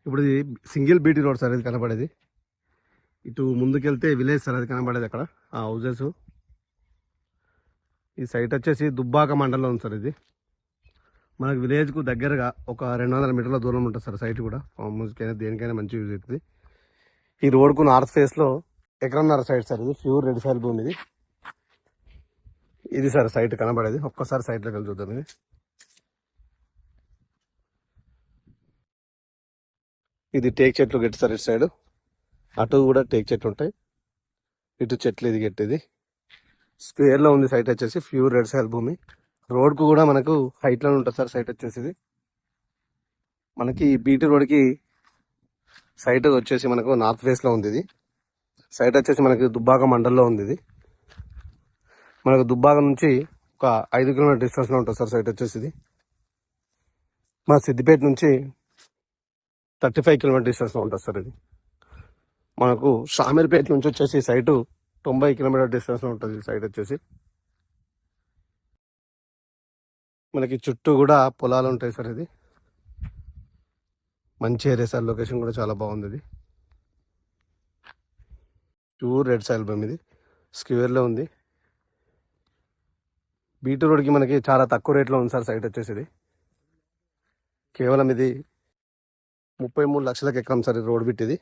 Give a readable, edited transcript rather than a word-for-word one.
ఇప్పుడు ఇది single BT road sir ఇది కనబడేది. ఇటు ముందుకెళ్తే విలేజ్ సార్ అది కనబడేది అక్కడ ఆ హౌజెస్. ఈ సైట్ వచ్చేసి దుబ్బాక మండలంలో ఉంది సార్. ఇది మనకు విలేజ్కు దగ్గరగా ఒక 200 మీటర్ల దూరం ఉంటుంది సార్. సైట్ కూడా ఫామ్ హౌస్కైనా దేనికైనా మంచి యూజ్ అవుతుంది. ఈ రోడ్కు నార్త్ ఫేస్లో ఎకరన్నర సైడ్ సార్. ఇది ప్యూర్ రెడ్ సాయిల్ భూమి. ఇది సార్ సైట్ కనబడేది. ఒక్కసారి సైట్లోకి వెళ్ళి చూద్దాం. ఇది టేక్ చెట్లు గట్టి సార్. ఇటు సైడ్ అటు కూడా టేక్ చెట్లు ఉంటాయి. ఇటు చెట్లు ఇది గట్టిది స్క్వేర్లో ఉంది. సైట్ వచ్చేసి ప్యూర్ రెడ్ సాయిల్ భూమి. రోడ్కు కూడా మనకు హైట్లో ఉంటుంది సార్. సైట్ వచ్చేసి ఇది మనకి బీటీ రోడ్కి సైట్ వచ్చేసి మనకు నార్త్ ఫేస్లో ఉంది. ఇది సైట్ వచ్చేసి మనకి దుబ్బాక మండల్లో ఉంది. ఇది మనకు దుబ్బాక నుంచి ఒక 5 కిలోమీటర్ డిస్టెన్స్లో ఉంటుంది సార్. సైట్ వచ్చేసి ఇది మన సిద్దిపేట నుంచి 35 కిలోమీటర్ డిస్టెన్స్లో ఉంటుంది సార్. ఇది మనకు షామీర్పేట నుంచి వచ్చేసి సైటు 90 కిలోమీటర్ డిస్టెన్స్లో ఉంటుంది. సైట్ వచ్చేసి మనకి చుట్టూ కూడా పొలాలు ఉంటాయి సార్. ఇది మంచి ఏరియా సార్. లొకేషన్ కూడా చాలా బాగుంది. ఇది ప్యూర్ రెడ్ సాయిల్ భూమి. ఇది స్క్వేర్లో ఉంది. బీటీ రోడ్కి మనకి చాలా తక్కువ రేట్లో ఉంది సార్. సైట్ వచ్చేసి ఇది కేవలం ఇది 33 లక్షలకు ఎకరం సార్. ఇది రోడ్ బిట్ ఇది.